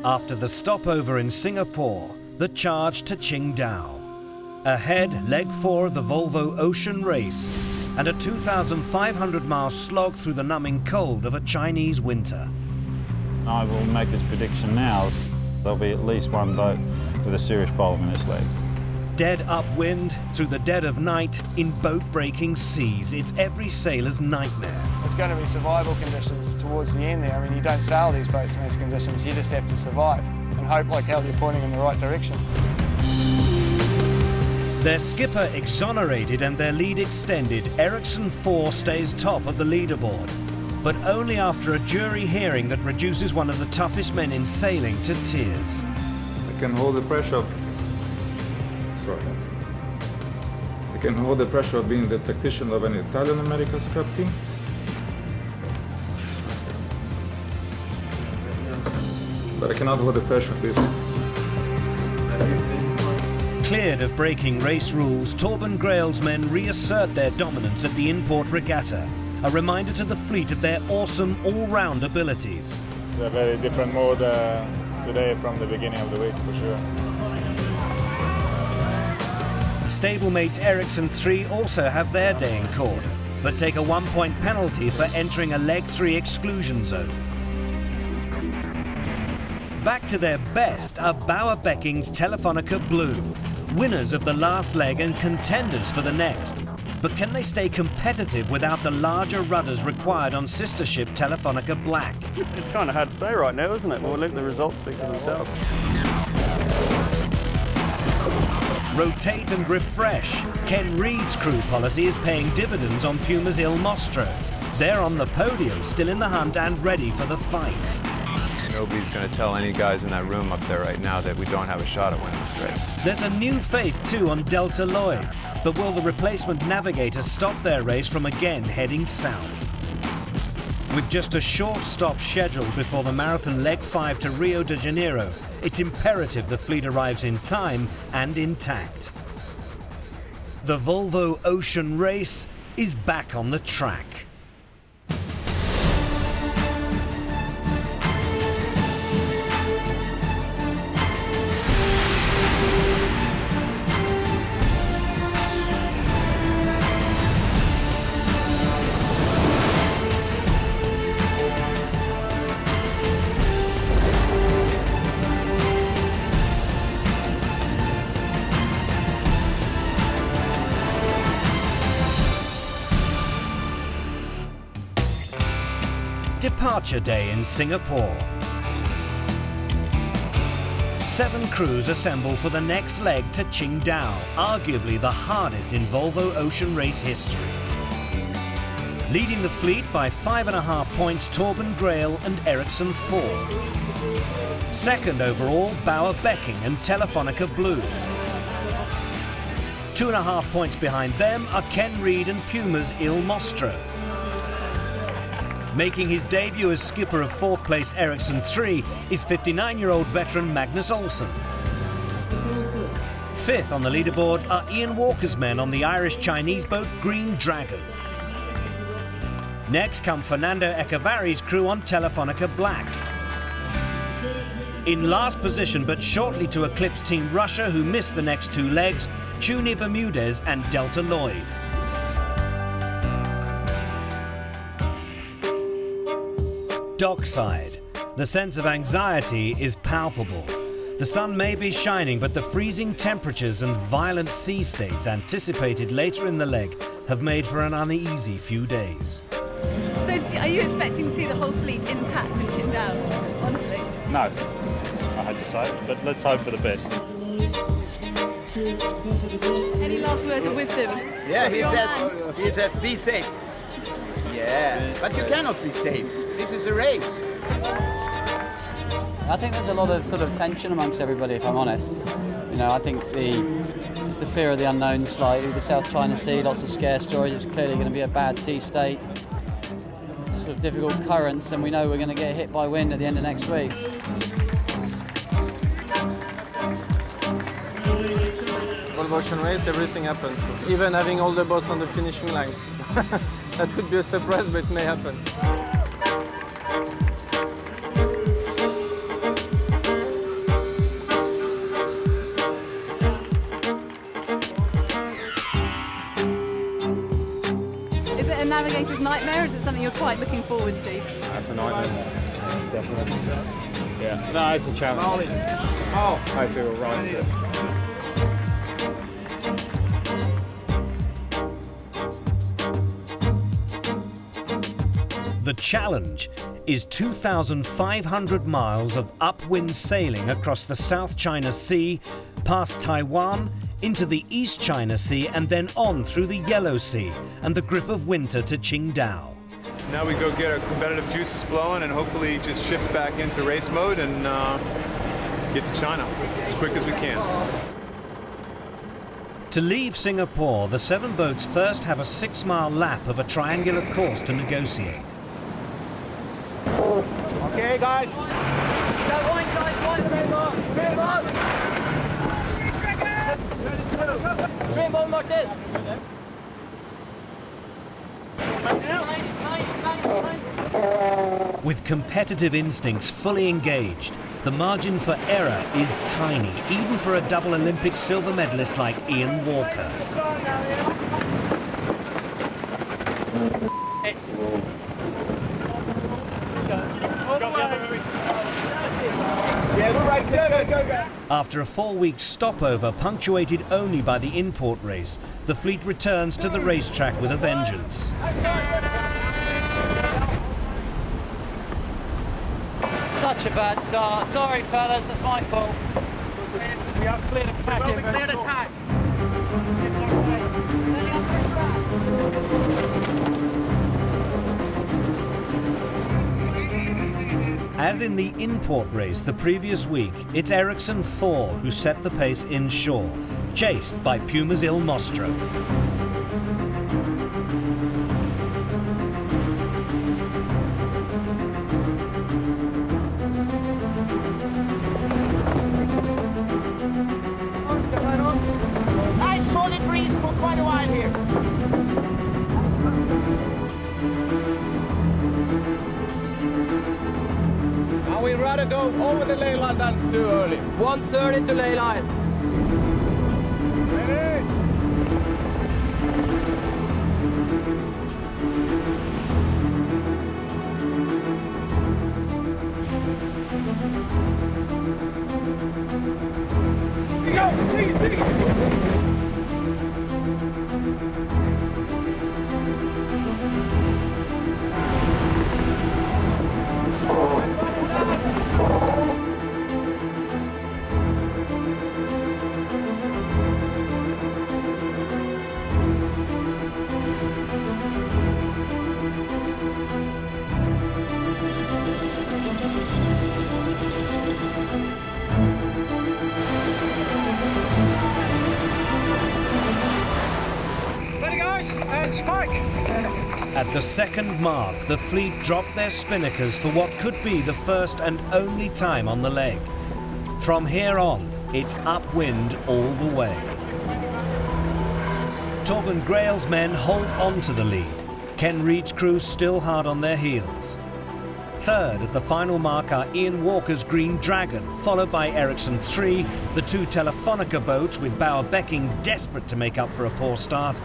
After the stopover in Singapore, the charge to Qingdao. Ahead, leg 4 of the Volvo Ocean Race and a 2,500-mile slog through the numbing cold of a Chinese winter. I will make this prediction now. There'll be at least one boat with a serious problem in its leg. Dead upwind, through the dead of night, in boat-breaking seas. It's every sailor's nightmare. There's going to be survival conditions towards the end there. I mean, you don't sail these boats in these conditions, you just have to survive and hope like hell you're pointing in the right direction. Their skipper exonerated and their lead extended, Ericsson 4 stays top of the leaderboard, but only after a jury hearing that reduces one of the toughest men in sailing to tears. I can hold the pressure of... I can hold the pressure of being the tactician of an Italian-American scrap team. But I cannot hold the pressure of this. Cleared of breaking race rules, Torben Grail's men reassert their dominance at the Import Regatta, a reminder to the fleet of their awesome all-round abilities. It's a very different mode today from the beginning of the week, for sure. Stablemates Ericsson 3 also have their day in court, but take a 1-point penalty for entering a leg 3 exclusion zone. Back to their best are Bauer Becking's Telefonica Blue, winners of the last leg and contenders for the next. But can they stay competitive without the larger rudders required on sister ship Telefonica Black? It's kind of hard to say right now, isn't it? We'll let the results speak for themselves. Rotate and refresh. Ken Reed's crew policy is paying dividends on Puma's Il Mostro. They're on the podium, still in the hunt and ready for the fight. Nobody's going to tell any guys in that room up there right now that we don't have a shot at winning this race. There's a new face too on Delta Lloyd, but will the replacement navigator stop their race from again heading south? With just a short stop scheduled before the marathon leg 5 to Rio de Janeiro, it's imperative the fleet arrives in time and intact. The Volvo Ocean Race is back on the track. Departure day in Singapore. 7 crews assemble for the next leg to Qingdao, arguably the hardest in Volvo Ocean Race history. Leading the fleet by 5.5 points, Torben Grail and Ericsson 4. Second overall, Bauer Becking and Telefonica Blue. 2.5 points behind them are Ken Reed and Puma's Il Mostro. Making his debut as skipper of 4th place Ericsson 3 is 59-year-old veteran Magnus Olsen. 5th on the leaderboard are Ian Walker's men on the Irish-Chinese boat Green Dragon. Next come Fernando Echevari's crew on Telefonica Black. In last position, but shortly to eclipse Team Russia, who missed the next 2 legs, Tuni Bermudez and Delta Lloyd. Dockside. The sense of anxiety is palpable. The sun may be shining, but the freezing temperatures and violent sea states anticipated later in the leg have made for an uneasy few days. So are you expecting to see the whole fleet intact in Qingdao, honestly? No, I had to say, but let's hope for the best. Any last words of wisdom? Yeah, he says, be safe. Yeah, but you cannot be safe. This is a race. I think there's a lot of sort of tension amongst everybody, if I'm honest. You know, I think it's the fear of the unknown slightly. The South China Sea, lots of scare stories. It's clearly going to be a bad sea state. Sort of difficult currents, and we know we're going to get hit by wind at the end of next week. Volvo Ocean Race, everything happens. Even having all the boats on the finishing line. That would be a surprise, but it may happen. navigator's nightmare, or is it something you're quite looking forward to? That's a nightmare. Definitely. Yeah. No, it's a challenge. Hopefully we'll rise to it. The challenge is 2,500 miles of upwind sailing across the South China Sea, past Taiwan, into the East China Sea, and then on through the Yellow Sea and the grip of winter to Qingdao. Now we go get our competitive juices flowing and hopefully just shift back into race mode and get to China as quick as we can. To leave Singapore, the 7 boats first have a 6-mile lap of a triangular course to negotiate. Okay, guys. With competitive instincts fully engaged, the margin for error is tiny, even for a double Olympic silver medalist like Ian Walker. After a 4-week stopover punctuated only by the import race, the fleet returns to the racetrack with a vengeance. Such a bad start. Sorry, fellas, that's my fault. We have cleared attack here. Cleared attack. As in the import race the previous week, it's Ericsson 4 who set the pace inshore, chased by Puma's Il Mostro. Nice solid breeze for quite a while here. And we'd rather go over the ley line than too early. 1:30 to ley line. Ready? At the second mark, the fleet dropped their spinnakers for what could be the first and only time on the leg. From here on, it's upwind all the way. Torben Grail's men hold on to the lead. Ken Reed's crew still hard on their heels. Third at the final mark are Ian Walker's Green Dragon, followed by Ericsson 3, the 2 Telefonica boats with Bauer Beckings desperate to make up for a poor start,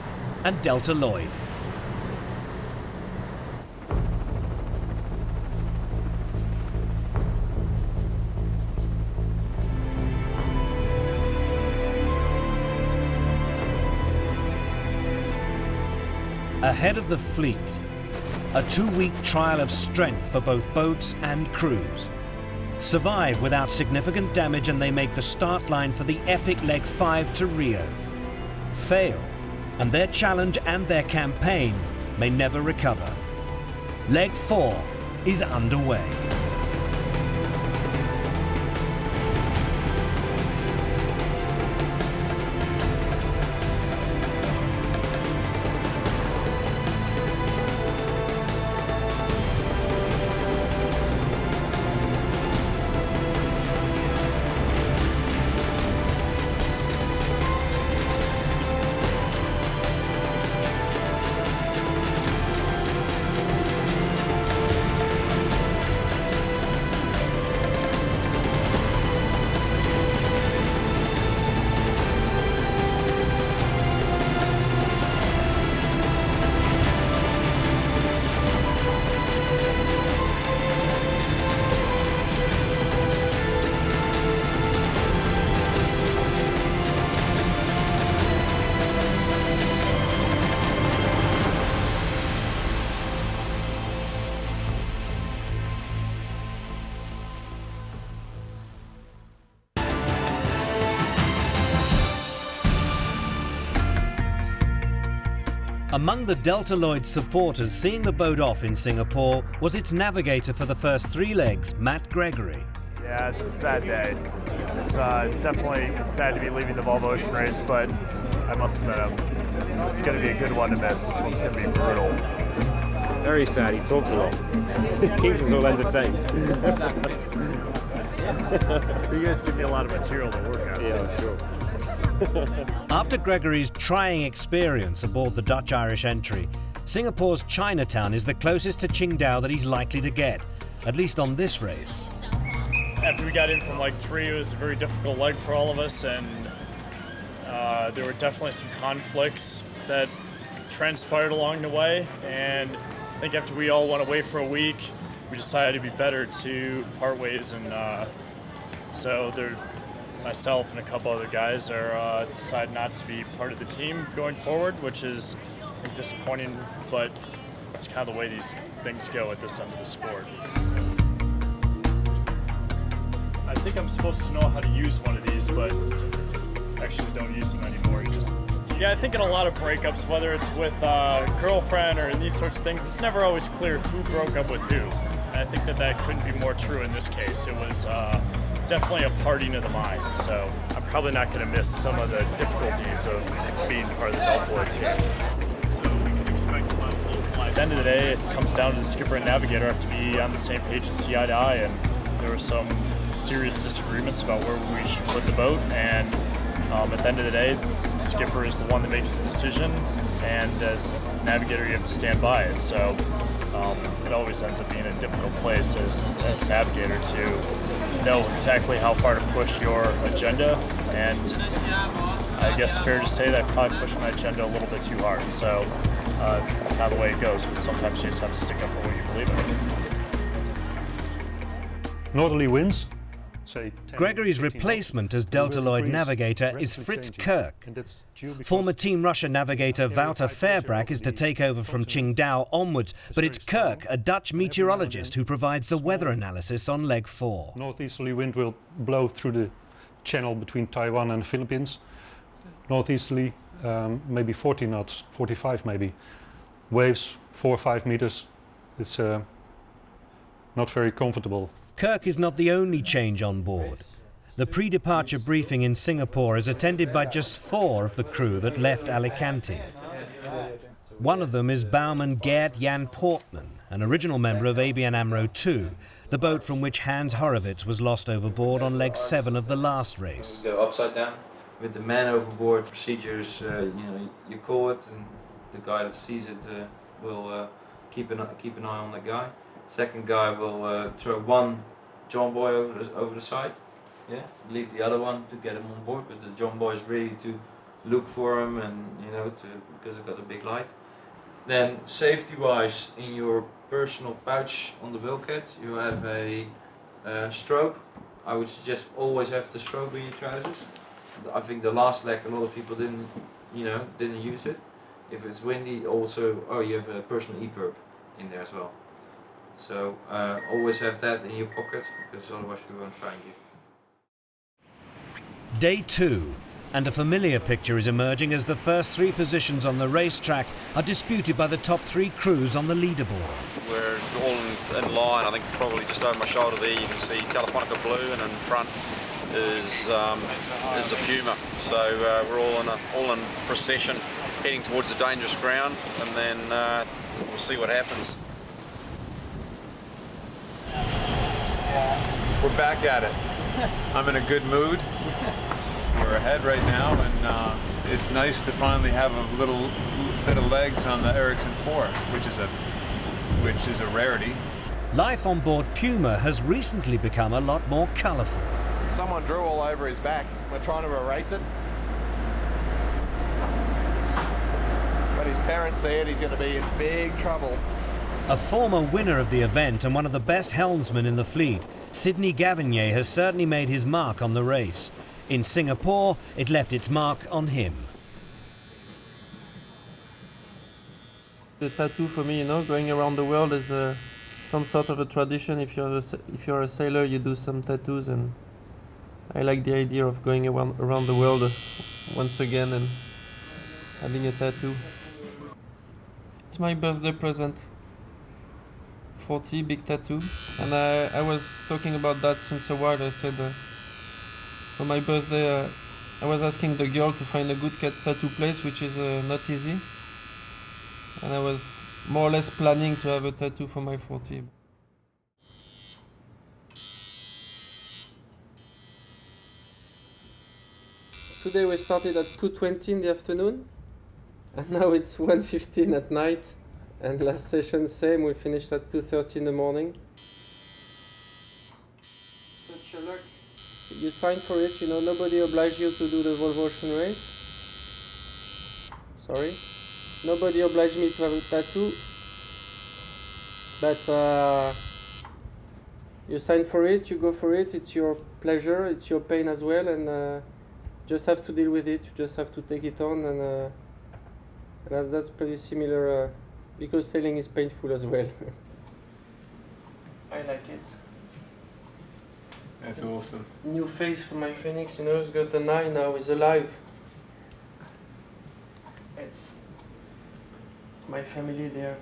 and Delta Lloyd. Ahead of the fleet, a 2-week trial of strength for both boats and crews. Survive without significant damage and they make the start line for the epic Leg 5 to Rio. Fail, and their challenge and their campaign may never recover. Leg 4 is underway. Among the Delta Lloyd supporters seeing the boat off in Singapore was its navigator for the first 3 legs, Matt Gregory. Yeah, it's a sad day. It's definitely sad to be leaving the Volvo Ocean race, but I must admit, this is going to be a good one to miss. This one's going to be brutal. Very sad. He talks a lot. Keeps us all entertained. You guys give me a lot of material to work on. Yeah, sure. After Gregory's trying experience aboard the Dutch-Irish entry, Singapore's Chinatown is the closest to Qingdao that he's likely to get, at least on this race. After we got in from leg 3, it was a very difficult leg for all of us, and there were definitely some conflicts that transpired along the way, and I think after we all went away for a week, we decided it'd be better to part ways, and so myself and a couple other guys are decide not to be part of the team going forward, which is disappointing, but it's kind of the way these things go at this end of the sport. I think I'm supposed to know how to use one of these, but actually don't use them anymore. Yeah, I think in a lot of breakups, whether it's with a girlfriend or in these sorts of things, it's never always clear who broke up with who. And I think that couldn't be more true in this case. It was definitely a parting of the mind, so I'm probably not going to miss some of the difficulties of being part of the Delta Lloyd team. So we can expect a lot of localized. At the end of the day, it comes down to the skipper and navigator have to be on the same page and see eye to eye, and there were some serious disagreements about where we should put the boat, and at the end of the day, the skipper is the one that makes the decision, and as navigator you have to stand by it, so it always ends up being a difficult place as a navigator to know exactly how far to push your agenda, and I guess fair to say that I probably pushed my agenda a little bit too hard, so it's kind of the way it goes, but sometimes you just have to stick up for what you believe in. Northerly winds. Gregory's replacement as Delta Lloyd navigator is Fritz Kirk. Former Team Russia navigator Wouter Fairbrack is to take over from Qingdao onwards, but it's Kirk, a Dutch meteorologist, who provides the weather analysis on leg 4. Northeasterly wind will blow through the channel between Taiwan and the Philippines. Northeasterly, maybe 40 knots, 45 maybe. Waves 4 or 5 meters. It's not very comfortable. Kirk is not the only change on board. The pre-departure briefing in Singapore is attended by just 4 of the crew that left Alicante. One of them is bowman Gert Jan Portman, an original member of ABN AMRO 2, the boat from which Hans Horowitz was lost overboard on leg 7 of the last race. Go upside down with the man overboard procedures. You call it, and the guy that sees it will keep an eye on the guy. Second guy will throw one John Boy over the side, leave the other one to get him on board, but the John Boy is ready to look for him, and because it's got a big light. Then safety wise, in your personal pouch on the bulkhead you have a strobe. I would suggest always have the strobe in your trousers. I think the last leg a lot of people didn't use it. If it's windy, also you have a personal EPIRB in there as well. So always have that in your pocket, because otherwise we won't find you. Day 2, and a familiar picture is emerging as the first 3 positions on the racetrack are disputed by the top 3 crews on the leaderboard. We're all in line. I think probably just over my shoulder there you can see Telefonica blue, and in front is a Puma. So we're all in procession heading towards the dangerous ground, and then we'll see what happens. We're back at it. I'm in a good mood. We're ahead right now, and it's nice to finally have a little bit of legs on the Ericsson 4, which is a rarity. Life on board Puma has recently become a lot more colourful. Someone drew all over his back. We're trying to erase it. But his parents said he's going to be in big trouble. A former winner of the event and one of the best helmsmen in the fleet, Sidney Gavinier has certainly made his mark on the race. In Singapore, it left its mark on him. The tattoo for me, going around the world is some sort of a tradition. If you're a sailor, you do some tattoos, and I like the idea of going around the world once again and having a tattoo. It's my birthday present. 40, big tattoo. And I was talking about that since a while. I said for my birthday, I was asking the girl to find a good tattoo place, which is not easy. And I was more or less planning to have a tattoo for my 40. Today we started at 2:20 in the afternoon, and now it's 1:15 at night. And last session same, we finished at 2:30 in the morning. Such a luck. You signed for it, you know, nobody obliged you to do the Volvo Ocean Race. Sorry. Nobody obliged me to have a tattoo. But you sign for it, you go for it, it's your pleasure, it's your pain as well, and just have to deal with it, you just have to take it on, and that's pretty similar, because sailing is painful as well. I like it. That's awesome. New face for my Phoenix, you know, it's got an eye now, it's alive. It's my family there.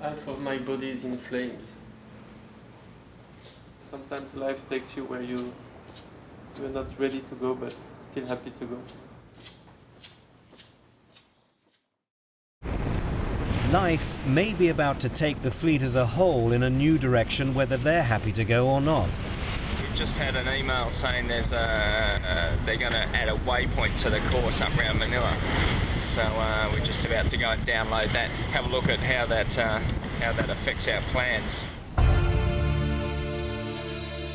Half of my body is in flames. Sometimes life takes you where you're not ready to go, but still happy to go. Life may be about to take the fleet as a whole in a new direction, whether they're happy to go or not. We've just had an email saying they're going to add a waypoint to the course up around Manila. So we're just about to go and download that, have a look at how that affects our plans.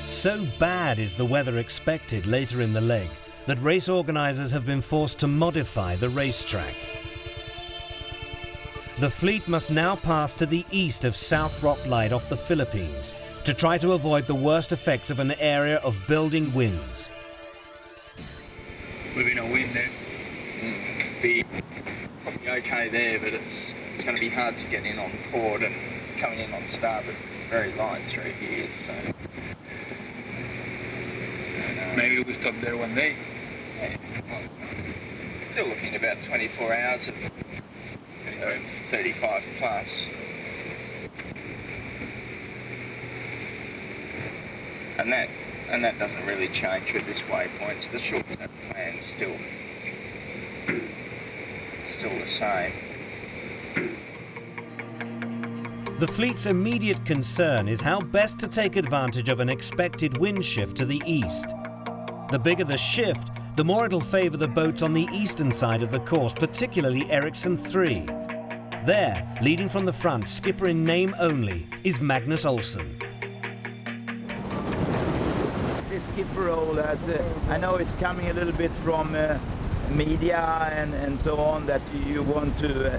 So bad is the weather expected later in the leg that race organisers have been forced to modify the racetrack. The fleet must now pass to the east of South Rock Light off the Philippines to try to avoid the worst effects of an area of building winds. Within a wind there, be probably okay there, but it's going to be hard to get in on port and coming in on starboard very light through here. So maybe we'll stop there one day. Yeah. Well, still looking about 24 hours of 35 plus. And that doesn't really change with this waypoint. So the short-term plan's still the same. The fleet's immediate concern is how best to take advantage of an expected wind shift to the east. The bigger the shift, the more it'll favour the boats on the eastern side of the course, particularly Ericsson 3. There, leading from the front, skipper in name only, is Magnus Olsen. This skipper role, I know it's coming a little bit from media and so on, that you want to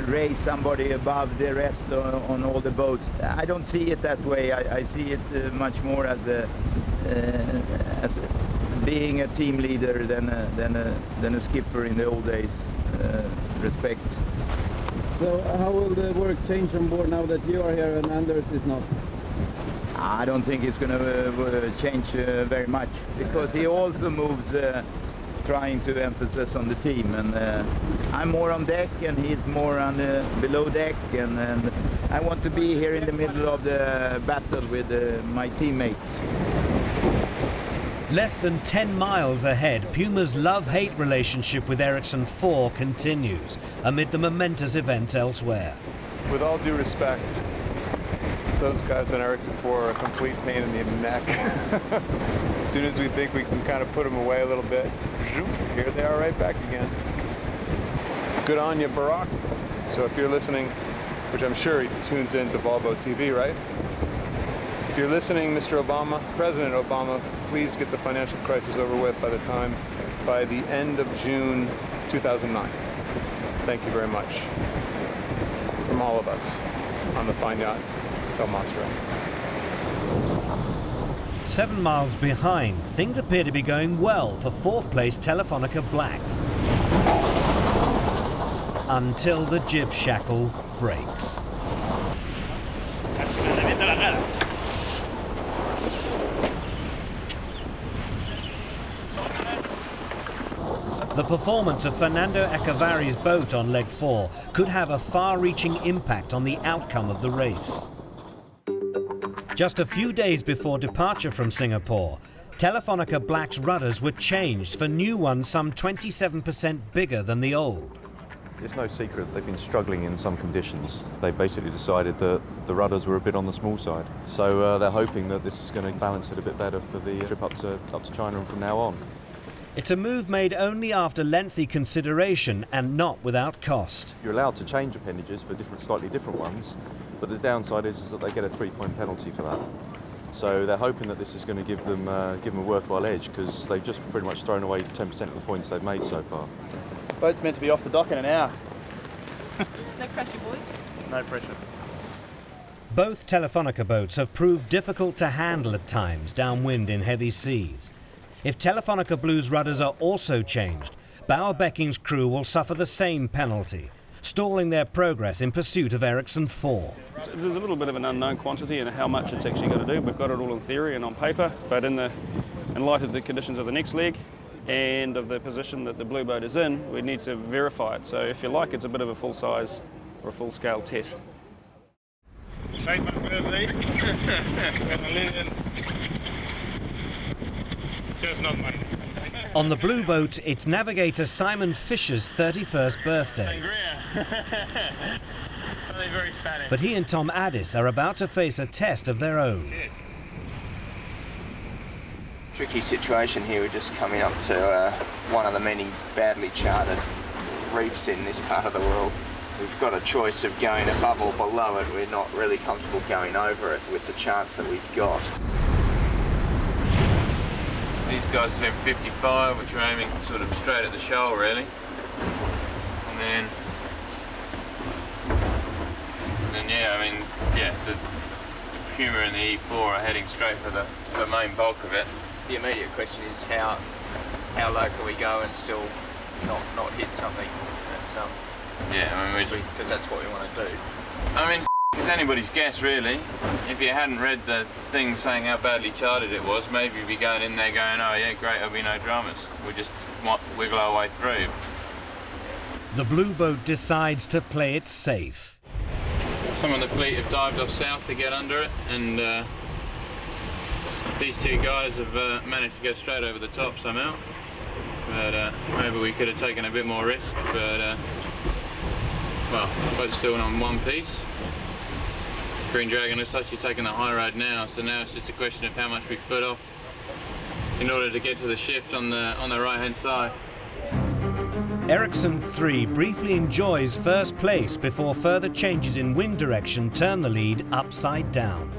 raise somebody above the rest on all the boats. I don't see it that way. I see it much more as being a team leader than a skipper in the old days. Respect. So how will the work change on board now that you are here and Anders is not? I don't think it's going to change very much, because he also moves trying to emphasize on the team, and I'm more on deck and he's more on below deck, and I want to be here in the middle of the battle with my teammates. Less than 10 miles ahead, Puma's love-hate relationship with Ericsson 4 continues amid the momentous events elsewhere. With all due respect, those guys on Ericsson 4 are a complete pain in the neck. As soon as we think we can kind of put them away a little bit, here they are right back again. Good on you, Barack. So if you're listening, which I'm sure he tunes into Volvo TV, right? If you're listening, Mr. Obama, President Obama, please get the financial crisis over with by the end of June 2009. Thank you very much. From all of us on the fine yacht, Del Mastro. 7 miles behind, things appear to be going well for fourth place Telefonica Black. Until the jib shackle breaks. The performance of Fernando Echevari's boat on leg 4 could have a far-reaching impact on the outcome of the race. Just a few days before departure from Singapore, Telefonica Black's rudders were changed for new ones some 27% bigger than the old. It's no secret they've been struggling in some conditions. They basically decided that the rudders were a bit on the small side. So they're hoping that this is going to balance it a bit better for the trip up to China and from now on. It's a move made only after lengthy consideration and not without cost. You're allowed to change appendages for slightly different ones, but the downside is that they get a 3-point penalty for that. So they're hoping that this is going to give them a worthwhile edge, because they've just pretty much thrown away 10% of the points they've made so far. Boat's meant to be off the dock in an hour. No pressure, boys. No pressure. Both Telefonica boats have proved difficult to handle at times downwind in heavy seas. If Telefonica Blue's rudders are also changed, Bauer-Becking's crew will suffer the same penalty, stalling their progress in pursuit of Ericsson 4. There's a little bit of an unknown quantity in how much it's actually going to do. We've got it all in theory and on paper, but in light of the conditions of the next leg and of the position that the blue boat is in, we need to verify it. So if you like, it's a bit of a full-size or a full-scale test. On the blue boat, it's navigator Simon Fisher's 31st birthday. But he and Tom Addis are about to face a test of their own. Tricky situation here. We're just coming up to one of the many badly charted reefs in this part of the world. We've got a choice of going above or below it. We're not really comfortable going over it with the chance that we've got. These guys are doing 55, which are aiming sort of straight at the shoal, really. And then yeah, I mean, yeah, the Puma and the E4 are heading straight for the main bulk of it. The immediate question is how low can we go and still not hit something? That's, yeah, I mean, because that's what we want to do. I mean, it's anybody's guess, really. If you hadn't read the thing saying how badly charted it was, maybe you'd be going in there going, oh yeah, great, there'll be no dramas. We just wiggle our way through. The blue boat decides to play it safe. Some of the fleet have dived off south to get under it, and these two guys have managed to go straight over the top somehow. But maybe we could have taken a bit more risk, but well, boat's still on one piece. Green Dragon looks like she's taking the high road now, so now it's just a question of how much we foot off in order to get to the shift on the right-hand side. Ericsson 3 briefly enjoys first place before further changes in wind direction turn the lead upside down.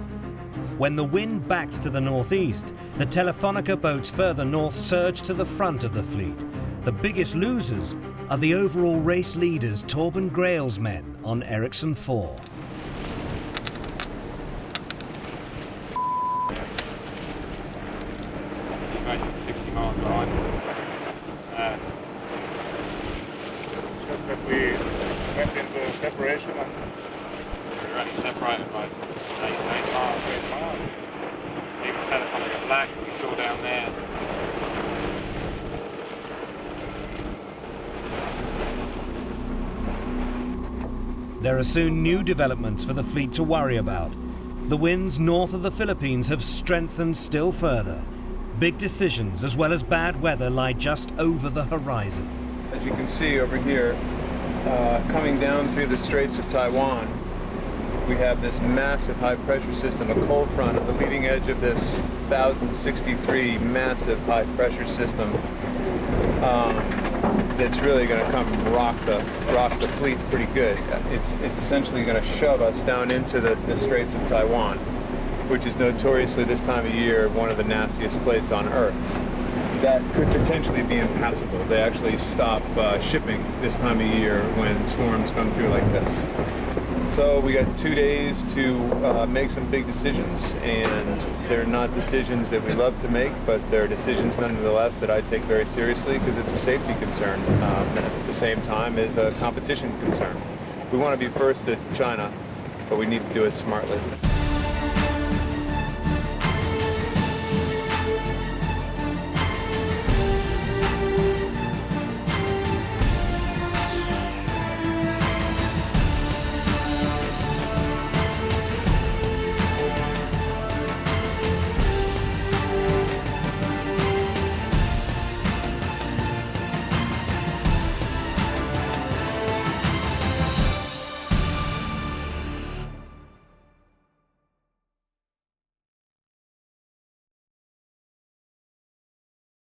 When the wind backs to the northeast, the Telefonica boats further north surge to the front of the fleet. The biggest losers are the overall race leaders Torben Grail's men on Ericsson 4. Basically 60 miles behind. Just that we went into separation and we're running separated by 8 miles. Even Telefonica Black we saw down there. There are soon new developments for the fleet to worry about. The winds north of the Philippines have strengthened still further. Big decisions as well as bad weather lie just over the horizon. As you can see over here, coming down through the Straits of Taiwan, we have this massive high pressure system, a cold front at the leading edge of this 1063 massive high pressure system that's really going to come rock the fleet pretty good. It's essentially going to shove us down into the Straits of Taiwan, which is notoriously this time of year one of the nastiest places on Earth. That could potentially be impassable. They actually stop shipping this time of year when storms come through like this. So we got 2 days to make some big decisions, and they're not decisions that we love to make, but they're decisions nonetheless that I take very seriously because it's a safety concern at the same time as a competition concern. We want to be first to China, but we need to do it smartly.